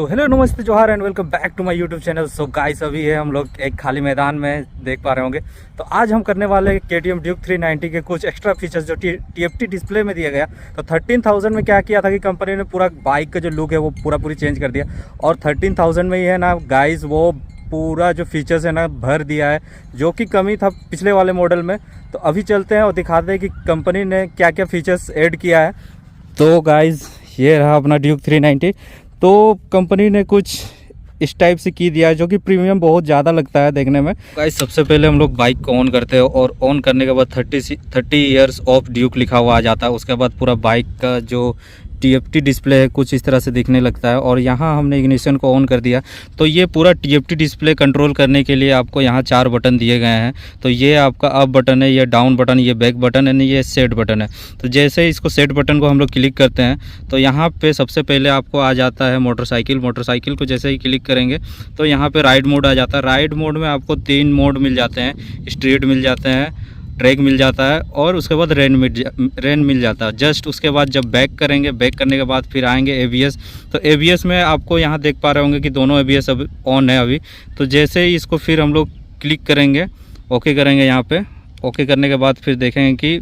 सो hello नमस्ते जोहार and welcome back to my YouTube channel. So guys अभी है हम लोग एक खाली मैदान में देख पा रहे होंगे। तो आज हम करने वाले KTM ड्यूक 390 के कुछ एक्स्ट्रा फीचर्स जो TFT डिस्प्ले में दिया गया। तो 13,000 में क्या किया था कि कंपनी ने पूरा बाइक का जो लुक है वो पूरी चेंज कर दिया। और 13,000 में ही है ना गाइस वो पूरा जो फीचर्स है ना भर दिया है, जो कि कमी था पिछले वाले मॉडल में। तो अभी चलते हैं और दिखाते हैं कि कंपनी ने क्या क्या फीचर्स ऐड किया है। तो गाइस ये रहा अपना ड्यूक 390। तो कंपनी ने कुछ इस टाइप से की दिया है जो कि प्रीमियम बहुत ज़्यादा लगता है देखने में। गाइस सबसे पहले हम लोग बाइक को ऑन करते हैं और ऑन करने के बाद 30 ईयर्स ऑफ ड्यूक लिखा हुआ आ जाता है। उसके बाद पूरा बाइक का जो TFT डिस्प्ले है कुछ इस तरह से दिखने लगता है। और यहाँ हमने इग्निशन को ऑन कर दिया। तो ये पूरा TFT डिस्प्ले कंट्रोल करने के लिए आपको यहाँ 4 बटन दिए गए हैं। तो ये आपका अप बटन है, ये डाउन बटन, ये बैक बटन है, ये सेट बटन है। तो जैसे इसको सेट बटन को हम लोग क्लिक करते हैं तो यहाँ पे सबसे पहले आपको आ जाता है मोटरसाइकिल को जैसे ही क्लिक करेंगे तो यहाँ पे राइड मोड आ जाता है। राइड मोड में आपको 3 मोड मिल जाते हैं, स्ट्रीट मिल जाते हैं, ट्रैक मिल जाता है और उसके बाद रेन मिल जाता है। जस्ट उसके बाद जब बैक करेंगे, बैक करने के बाद फिर आएंगे ABS। तो ABS में आपको यहाँ देख पा रहे होंगे कि दोनों ABS अब ऑन है अभी। तो जैसे ही इसको फिर हम लोग क्लिक करेंगे, ओके करेंगे, यहाँ पे ओके करने के बाद फिर देखेंगे कि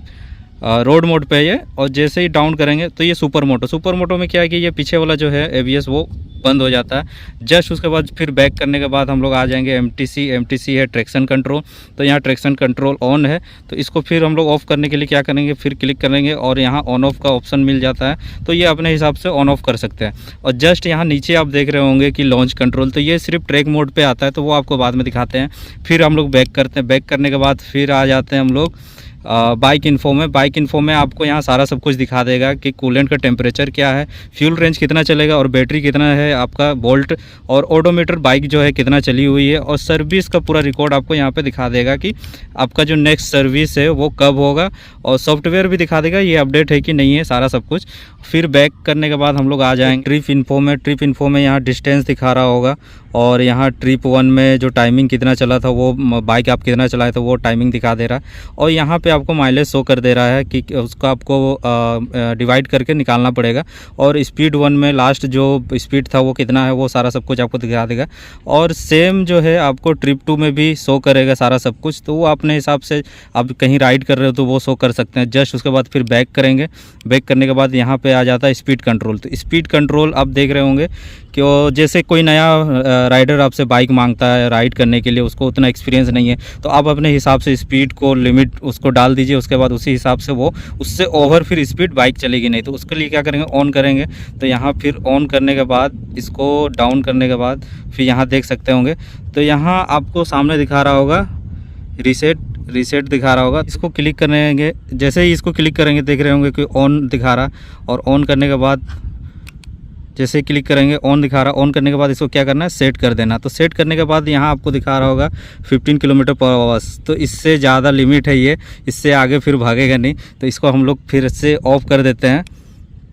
रोड मोड पे ये। और जैसे ही डाउन करेंगे तो ये सुपर मोटो में क्या है कि ये पीछे वाला जो है ABS वो बंद हो जाता है। जस्ट उसके बाद फिर बैक करने के बाद हम लोग आ जाएंगे MTC है ट्रैक्शन कंट्रोल। तो यहाँ ट्रैक्शन कंट्रोल ऑन है। तो इसको फिर हम लोग ऑफ़ करने के लिए क्या करेंगे, फिर क्लिक करेंगे और यहाँ ऑन ऑफ का ऑप्शन मिल जाता है। तो ये अपने हिसाब से ऑन ऑफ कर सकते हैं। और जस्ट यहाँ नीचे आप देख रहे होंगे कि लॉन्च कंट्रोल, तो ये सिर्फ ट्रैक मोड पर आता है, तो वो आपको बाद में दिखाते हैं। फिर हम लोग बैक करते हैं, बैक करने के बाद फिर आ जाते हैं हम लोग बाइक इन्फो में आपको यहाँ सारा सब कुछ दिखा देगा कि कूलेंट का टेम्परेचर क्या है, फ्यूल रेंज कितना चलेगा और बैटरी कितना है आपका वोल्ट, और ओडोमीटर बाइक जो है कितना चली हुई है, और सर्विस का पूरा रिकॉर्ड आपको यहाँ पे दिखा देगा कि आपका जो नेक्स्ट सर्विस है वो कब होगा। और सॉफ्टवेयर भी दिखा देगा ये अपडेट है कि नहीं है, सारा सब कुछ। फिर बैक करने के बाद हम लोग आ जाएंगे ट्रिप इन्फो में यहाँ डिस्टेंस दिखा रहा होगा। और यहाँ ट्रिप 1 में जो टाइमिंग कितना चला था, वो बाइक आप कितना चलाए तो वो टाइमिंग दिखा दे रहा है। और यहाँ पे आपको माइलेज शो कर दे रहा है कि उसको आपको डिवाइड करके निकालना पड़ेगा। और स्पीड 1 में लास्ट जो स्पीड था वो कितना है, वो सारा सब कुछ आपको दिखा देगा। और सेम जो है आपको ट्रिप 2 में भी शो करेगा सारा सब कुछ। तो वो अपने हिसाब से आप कहीं राइड कर रहे हो तो वो शो कर सकते हैं। जस्ट उसके बाद फिर बैक करेंगे, बैक करने के बाद यहाँ पे आ जाता है स्पीड कंट्रोल। तो स्पीड कंट्रोल आप देख रहे होंगे कि जैसे कोई नया राइडर आपसे बाइक मांगता है राइड करने के लिए, उसको उतना एक्सपीरियंस नहीं है, तो आप अपने हिसाब से स्पीड को लिमिट उसको डाल दीजिए। उसके बाद उसी हिसाब से वो उससे ओवर फिर स्पीड बाइक चलेगी नहीं। तो उसके लिए क्या करेंगे, ऑन करेंगे। तो यहाँ फिर ऑन करने के बाद इसको डाउन करने के बाद फिर यहाँ देख सकते होंगे, तो यहाँ आपको सामने दिखा रहा होगा रीसेट दिखा रहा होगा। इसको क्लिक करेंगे, जैसे ही इसको क्लिक करेंगे देख रहे होंगे कि ऑन दिखा रहा। और ऑन करने के बाद जैसे ही क्लिक करेंगे ऑन दिखा रहा। ऑन करने के बाद इसको क्या करना है, सेट कर देना। तो सेट करने के बाद यहाँ आपको दिखा रहा होगा 15 km/h। तो इससे ज़्यादा लिमिट है ये, इससे आगे फिर भागेगा नहीं। तो इसको हम लोग फिर से ऑफ कर देते हैं।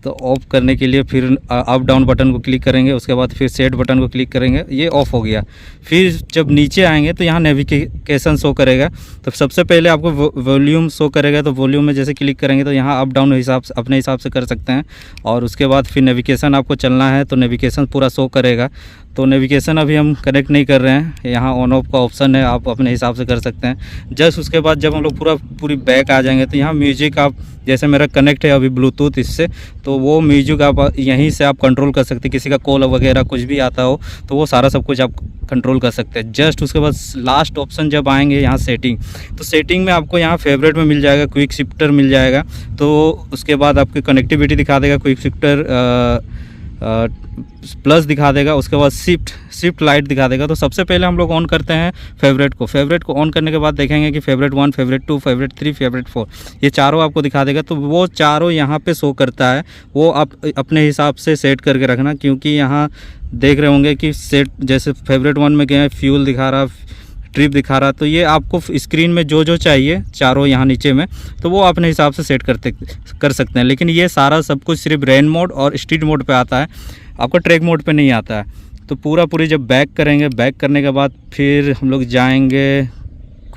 तो ऑफ़ करने के लिए फिर अप डाउन बटन को क्लिक करेंगे, उसके बाद फिर सेट बटन को क्लिक करेंगे, ये ऑफ़ हो गया। फिर जब नीचे आएंगे तो यहाँ नेविगेशन शो करेगा। तो सबसे पहले आपको वॉल्यूम शो करेगा। तो वॉल्यूम में जैसे क्लिक करेंगे तो यहाँ अप डाउन अपने हिसाब से कर सकते हैं। और उसके बाद फिर नेविगेशन आपको चलना है तो नेविगेशन पूरा शो करेगा। तो नेविगेशन अभी हम कनेक्ट नहीं कर रहे हैं, यहाँ ऑन ऑफ का ऑप्शन है, आप अपने हिसाब से कर सकते हैं। जस्ट उसके बाद जब हम लोग पूरी बैक आ जाएंगे तो यहाँ म्यूजिक आप, जैसे मेरा कनेक्ट है अभी ब्लूटूथ इससे, तो वो म्यूजिक आप यहीं से आप कंट्रोल कर सकते हैं। किसी का कॉल वगैरह कुछ भी आता हो तो वो सारा सब कुछ आप कंट्रोल कर सकते हैं। जस्ट उसके बाद लास्ट ऑप्शन जब आएंगे यहाँ सेटिंग, तो सेटिंग में आपको यहाँ फेवरेट में मिल जाएगा, क्विक शिफ्टर मिल जाएगा। तो उसके बाद आपकी कनेक्टिविटी दिखा देगा, क्विक शिफ्टर प्लस दिखा देगा। उसके बाद शिफ्ट लाइट दिखा देगा। तो सबसे पहले हम लोग ऑन करते हैं फेवरेट को ऑन करने के बाद देखेंगे कि फेवरेट 1, फेवरेट 2, फेवरेट 3, फेवरेट 4, ये चारों आपको दिखा देगा। तो वो चारों यहाँ पे शो करता है, वो आप अपने हिसाब से सेट करके रखना। क्योंकि यहाँ देख रहे होंगे कि सेट जैसे फेवरेट 1 में गए, फ्यूल दिखा रहा, ट्रिप दिखा रहा। तो ये आपको स्क्रीन में जो चाहिए चारों यहाँ नीचे में, तो वो अपने हिसाब से सेट कर सकते हैं। लेकिन ये सारा सब कुछ सिर्फ रेन मोड और स्ट्रीट मोड पे आता है, आपका ट्रैक मोड पे नहीं आता है। तो पूरी जब बैक करेंगे, बैक करने के बाद फिर हम लोग जाएंगे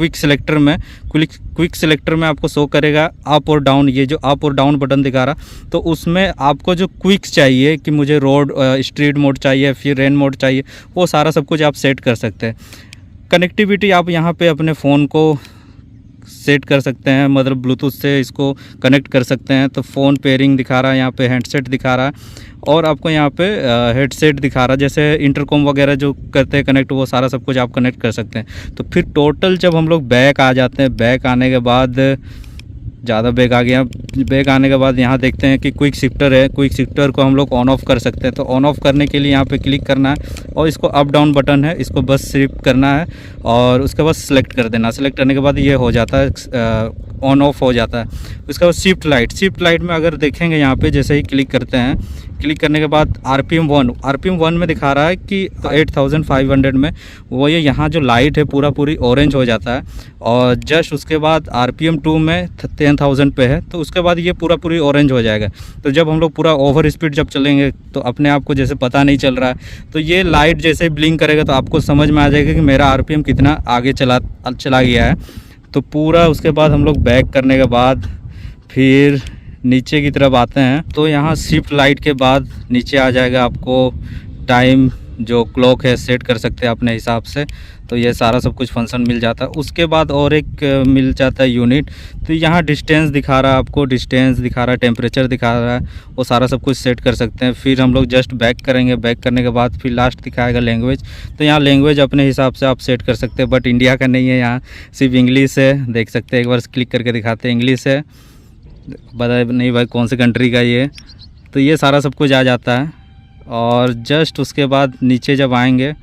क्विक सेलेक्टर में आपको शो करेगा अप और डाउन, ये जो अप और डाउन बटन दिखा रहा, तो उसमें आपको जो क्विक्स चाहिए कि मुझे रोड स्ट्रीट मोड चाहिए, फिर रेन मोड चाहिए, वो सारा सब कुछ आप सेट कर सकते हैं। कनेक्टिविटी आप यहाँ पे अपने फ़ोन को सेट कर सकते हैं, मतलब ब्लूटूथ से इसको कनेक्ट कर सकते हैं। तो फ़ोन पेयरिंग दिखा रहा है, यहाँ पे हैंडसेट दिखा रहा है, और आपको यहाँ पे हेडसेट दिखा रहा है, जैसे इंटरकॉम वगैरह जो करते हैं कनेक्ट, वो सारा सब कुछ आप कनेक्ट कर सकते हैं। तो फिर टोटल जब हम लोग बैक आ जाते हैं, बैक आने के बाद ज़्यादा बैक आ गया, बैक आने के बाद यहाँ देखते हैं कि क्विक शिफ्टर है, क्विक शिफ्टर को हम लोग ऑन ऑफ कर सकते हैं। तो ऑन ऑफ करने के लिए यहाँ पे क्लिक करना है, और इसको अप डाउन बटन है, इसको बस शिफ्ट करना है, और उसके बाद सेलेक्ट कर देना। सेलेक्ट करने के बाद ये हो जाता है, ऑन ऑफ हो जाता है। उसके बाद शिफ्ट लाइट में अगर देखेंगे यहाँ पे जैसे ही क्लिक करते हैं, क्लिक करने के बाद RPM 1 में दिखा रहा है कि 8500 में वो ये यहाँ जो लाइट है पूरी ऑरेंज हो जाता है, और जस्ट उसके बाद RPM 2 में 10,000 पे है, तो उसके बाद ये पूरी ऑरेंज हो जाएगा। तो जब हम लोग पूरा ओवर स्पीड जब चलेंगे तो अपने आप को जैसे पता नहीं चल रहा है, तो ये लाइट जैसे ब्लिंक करेगा तो आपको समझ में आ जाएगा कि मेरा RPM कितना आगे चला गया है। तो पूरा उसके बाद हम लोग बैक करने के बाद फिर नीचे की तरफ आते हैं, तो यहाँ शिफ्ट लाइट के बाद नीचे आ जाएगा, आपको टाइम जो क्लॉक है सेट कर सकते हैं अपने हिसाब से। तो ये सारा सब कुछ फंक्शन मिल जाता है। उसके बाद और एक मिल जाता है यूनिट, तो यहाँ डिस्टेंस दिखा रहा है, आपको डिस्टेंस दिखा रहा है, टेम्परेचर दिखा रहा है, वो सारा सब कुछ सेट कर सकते हैं। फिर हम लोग जस्ट बैक करेंगे, बैक करने के बाद फिर लास्ट दिखाएगा लैंग्वेज, तो यहाँ लैंग्वेज अपने हिसाब से आप सेट कर सकते हैं, बट इंडिया का नहीं है, यहाँ सिर्फ इंग्लिश है। देख सकते हैं, एक बार क्लिक करके दिखाते हैं, इंग्लिश है, बता नहीं भाई कौन सी कंट्री का ये। तो ये सारा सब कुछ आ जाता है, और जस्ट उसके बाद नीचे जब आएंगे,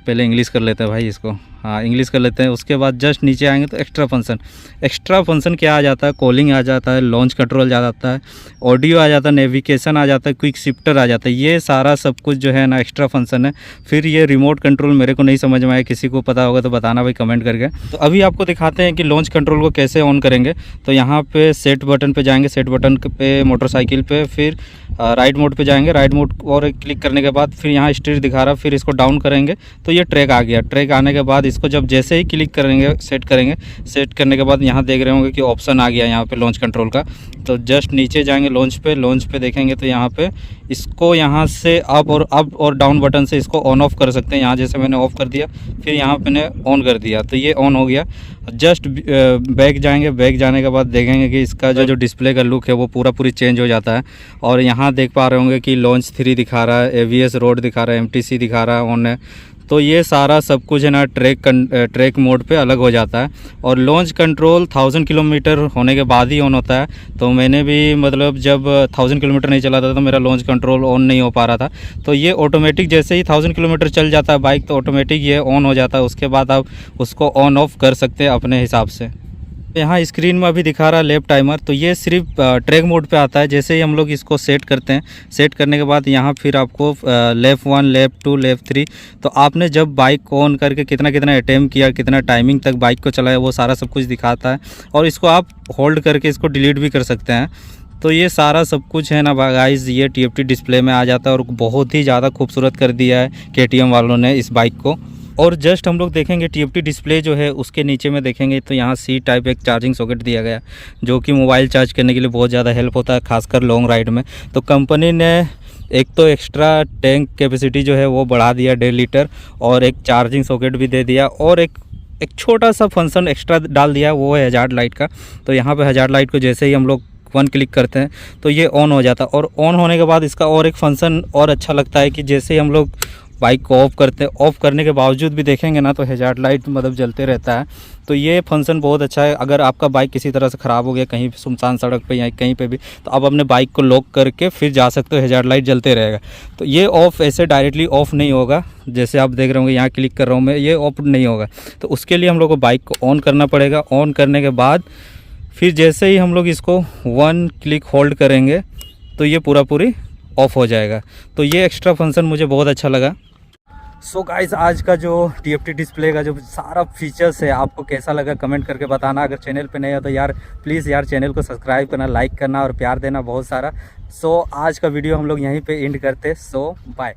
पहले इंग्लिश कर लेते हैं भाई इसको, हाँ इंग्लिश कर लेते हैं। उसके बाद जस्ट नीचे आएंगे तो एक्स्ट्रा फंक्शन क्या आ जाता है, कॉलिंग आ जाता है, लॉन्च कंट्रोल आ जाता है, ऑडियो आ जाता है, नेविगेशन आ जाता है, क्विक शिफ्टर आ जाता है। ये सारा सब कुछ जो है ना एक्स्ट्रा फंक्शन है। फिर ये रिमोट कंट्रोल मेरे को नहीं समझ में आया, किसी को पता होगा तो बताना भाई कमेंट करके। तो अभी आपको दिखाते हैं कि लॉन्च कंट्रोल को कैसे ऑन करेंगे। तो यहाँ पे सेट बटन पे जाएंगे, सेट बटन पे मोटरसाइकिल पे, फिर राइट मोड पे जाएंगे, राइट मोड और क्लिक करने के बाद फिर यहाँ स्टीयर दिखा रहा है, फिर इसको डाउन करेंगे तो ये ट्रैक आ गया। ट्रैक आने के बाद इसको जब जैसे ही क्लिक करेंगे, सेट करेंगे, सेट करने के बाद यहाँ देख रहे होंगे कि ऑप्शन आ गया यहाँ पे लॉन्च कंट्रोल का। तो जस्ट नीचे जाएंगे लॉन्च पे देखेंगे तो यहाँ पे इसको यहाँ से अप और डाउन बटन से इसको ऑन ऑफ कर सकते हैं। यहाँ जैसे मैंने ऑफ कर दिया, फिर यहाँ पे ने ऑन कर दिया, तो ये ऑन हो गया। जस्ट बैक जाएंगे, बैक जाने के बाद देखेंगे कि इसका जो डिस्प्ले का लुक है वो पूरी चेंज हो जाता है। और यहाँ देख पा रहे होंगे कि लॉन्च 3 दिखा रहा है, AVS रोड दिखा रहा है, MTC दिखा रहा है, ऑन है। तो ये सारा सब कुछ है ना ट्रैक मोड पे अलग हो जाता है। और लॉन्च कंट्रोल 1000 किलोमीटर होने के बाद ही ऑन होता है। तो मैंने भी मतलब जब 1000 किलोमीटर नहीं चला था तो मेरा लॉन्च कंट्रोल ऑन नहीं हो पा रहा था। तो ये ऑटोमेटिक जैसे ही 1000 किलोमीटर चल जाता है बाइक तो ऑटोमेटिक ये ऑन हो जाता है। उसके बाद आप उसको ऑन ऑफ कर सकते हैं अपने हिसाब से। यहाँ स्क्रीन में अभी दिखा रहा है लैप टाइमर, तो ये सिर्फ ट्रैक मोड पे आता है। जैसे ही हम लोग इसको सेट करते हैं, सेट करने के बाद यहाँ फिर आपको लैप 1, लैप 2, लैप 3, तो आपने जब बाइक को ऑन करके कितना अटेम्प्ट किया, कितना टाइमिंग तक बाइक को चलाया, वो सारा सब कुछ दिखाता है। और इसको आप होल्ड करके इसको डिलीट भी कर सकते हैं। तो ये सारा सब कुछ है ना गाइस, ये TFT डिस्प्ले में आ जाता है और बहुत ही ज़्यादा खूबसूरत कर दिया है KTM वालों ने इस बाइक को। और जस्ट हम लोग देखेंगे TFT डिस्प्ले जो है उसके नीचे में देखेंगे तो यहाँ C टाइप एक चार्जिंग सॉकेट दिया गया, जो कि मोबाइल चार्ज करने के लिए बहुत ज़्यादा हेल्प होता है, खासकर लॉन्ग राइड में। तो कंपनी ने एक तो एक्स्ट्रा टैंक कैपेसिटी जो है वो बढ़ा दिया 1.5 लीटर, और एक चार्जिंग सॉकेट भी दे दिया, और एक छोटा सा फंक्शन एक्स्ट्रा डाल दिया, वो है हज़ार्ड लाइट का। तो यहाँ पे हज़ार्ड लाइट को जैसे ही हम लोग 1 क्लिक करते हैं तो ये ऑन हो जाता है। और ऑन होने के बाद इसका और एक फंक्शन और अच्छा लगता है कि जैसे ही हम लोग बाइक को ऑफ करते हैं, ऑफ करने के बावजूद भी देखेंगे ना तो हज़ार्ड लाइट मतलब जलते रहता है। तो ये फंक्शन बहुत अच्छा है। अगर आपका बाइक किसी तरह से ख़राब हो गया कहीं सुनसान सड़क पे या कहीं पे भी, तो आप अपने बाइक को लॉक करके फिर जा सकते हो, हज़ार्ड लाइट जलते रहेगा। तो ये ऑफ़ ऐसे डायरेक्टली ऑफ़ नहीं होगा, जैसे आप देख रहे होंगे यहाँ क्लिक कर रहा हूँ मैं, ये ऑफ नहीं होगा। तो उसके लिए हम लोग को बाइक को ऑन करना पड़ेगा। ऑन करने के बाद फिर जैसे ही हम लोग इसको 1 क्लिक होल्ड करेंगे तो ये पूरी ऑफ़ हो जाएगा। तो ये एक्स्ट्रा फंक्शन मुझे बहुत अच्छा लगा। सो गाइस, आज का जो TFT डिस्प्ले का जो सारा फीचर्स है आपको कैसा लगा कमेंट करके बताना। अगर चैनल पे नहीं है तो यार प्लीज़ यार चैनल को सब्सक्राइब करना, लाइक करना और प्यार देना बहुत सारा। सो आज का वीडियो हम लोग यहीं पे एंड करते। सो बाय।